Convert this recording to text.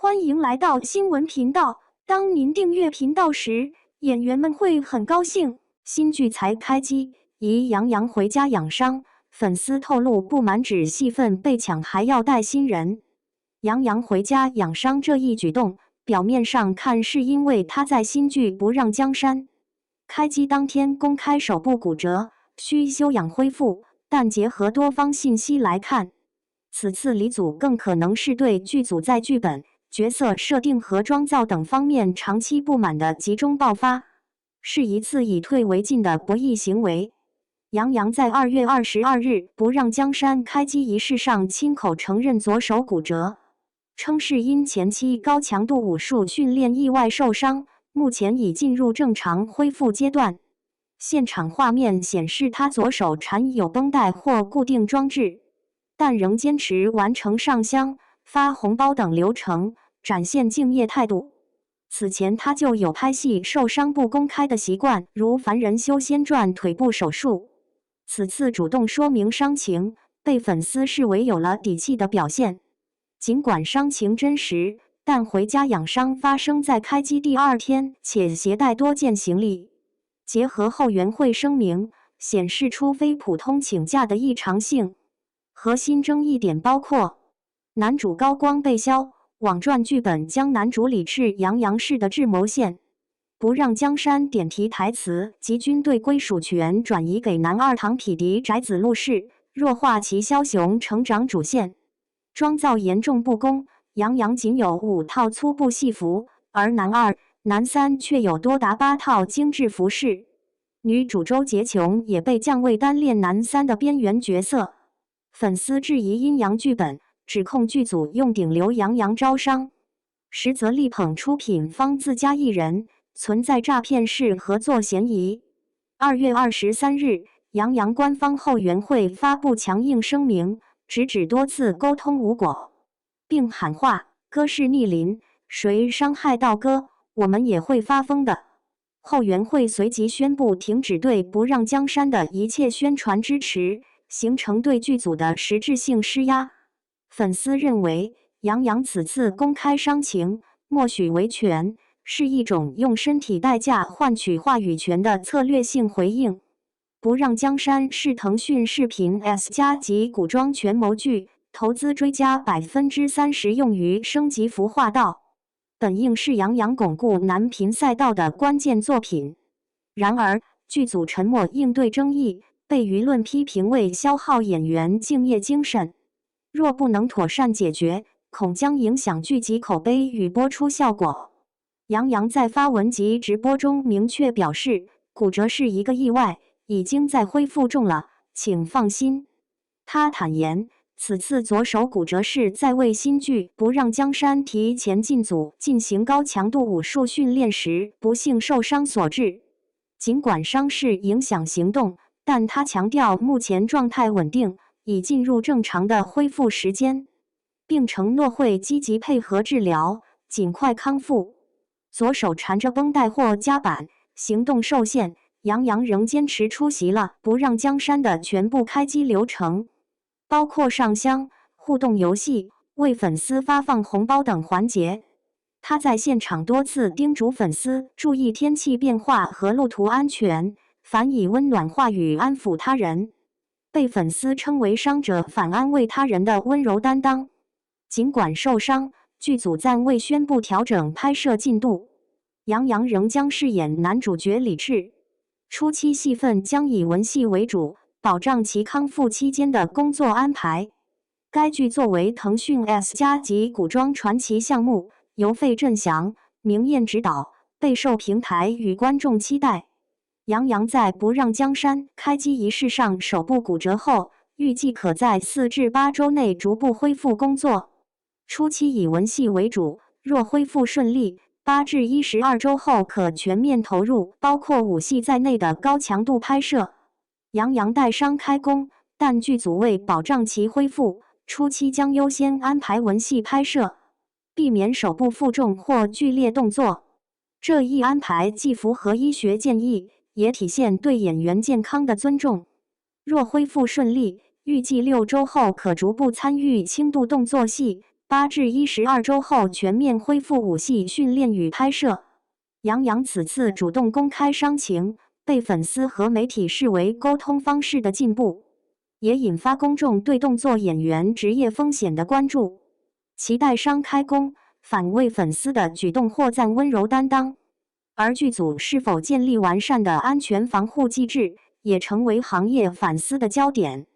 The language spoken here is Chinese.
欢迎来到新闻频道。当您订阅频道时，演员们会很高兴。新剧才开机，疑杨洋回家养伤，粉丝透露不满指戏份被抢还要带新人。杨洋回家养伤这一举动，表面上看是因为他在新剧《不让江山》开机当天公开手部骨折，需休养恢复，但结合多方信息来看，此次离组更可能是对剧组在剧本、角色设定和妆造等方面长期不满的集中爆发，是一次以退为进的博弈行为。杨洋在2月22日《不让江山》开机仪式上亲口承认左手骨折，称是因前期高强度武术训练意外受伤，目前已进入正常恢复阶段。现场画面显示他左手缠有绷带或固定装置，但仍坚持完成上香、发红包等流程，展现敬业态度。此前他就有拍戏受伤不公开的习惯，如《凡人修仙传》腿部手术。此次主动说明伤情，被粉丝视为有了底气的表现。尽管伤情真实，但回家养伤发生在开机第2天，且携带多件行李。结合后援会声明，显示出非普通请假的异常性。核心争议点包括：男主高光被削，网传剧本将男主李赤杨洋式的智谋线，不让江山点题台词及军队归属权转移给男二唐匹敌翟子路氏，弱化其枭雄成长主线。妆造严重不公，杨洋仅有5套粗布戏服，而男二、男三却有多达8套精致服饰。女主周洁琼也被降为单恋男三的边缘角色。粉丝质疑阴阳剧本，指控剧组用顶流杨洋招商，实则力捧出品方自家艺人，存在诈骗式合作嫌疑。2月23日，杨洋官方后援会发布强硬声明，直指多次沟通无果，并喊话：哥是逆鳞，谁伤害到哥，我们也会发疯的。后援会随即宣布停止对《不让江山》的一切宣传支持，形成对剧组的实质性施压。粉丝认为，杨洋此次公开伤情，默许维权，是一种用身体代价换取话语权的策略性回应。不让江山是腾讯视频 S+ 级古装权谋剧，投资追加30%用于升级服化道，本应是杨洋巩固男频赛道的关键作品。然而，剧组沉默应对争议，被舆论批评为消耗演员敬业精神。若不能妥善解决，恐将影响剧集口碑与播出效果。杨洋在发文及直播中明确表示，骨折是一个意外，已经在恢复中了，请放心。他坦言，此次左手骨折是在为新剧《不让江山》提前进组进行高强度武术训练时不幸受伤所致。尽管伤势影响行动，但他强调目前状态稳定，已进入正常的恢复时间，并承诺会积极配合治疗，尽快康复。左手缠着绷带或夹板，行动受限，杨洋仍坚持出席了《不让江山》的全部开机流程，包括上香、互动游戏、为粉丝发放红包等环节。他在现场多次叮嘱粉丝注意天气变化和路途安全，反以温暖话语安抚他人，被粉丝称为伤者反安慰他人的温柔担当。尽管受伤，剧组暂未宣布调整拍摄进度，杨洋仍将饰演男主角李赤。初期戏份将以文戏为主，保障其康复期间的工作安排。该剧作为腾讯 S+ 级古装传奇项目，由费振翔、明艳执导，备受平台与观众期待。杨洋在《不让江山》开机仪式上手部骨折后，预计可在4至8周内逐步恢复工作。初期以文戏为主，若恢复顺利，8至12周后可全面投入包括武戏在内的高强度拍摄。杨洋带伤开工，但剧组为保障其恢复，初期将优先安排文戏拍摄，避免手部负重或剧烈动作。这一安排既符合医学建议，也体现对演员健康的尊重。若恢复顺利，预计6周后可逐步参与轻度动作戏， 8至12周后全面恢复武戏训练与拍摄。杨洋此次主动公开伤情，被粉丝和媒体视为沟通方式的进步，也引发公众对动作演员职业风险的关注。期待伤开弓，反为粉丝的举动获赞温柔担当。而剧组是否建立完善的安全防护机制，也成为行业反思的焦点。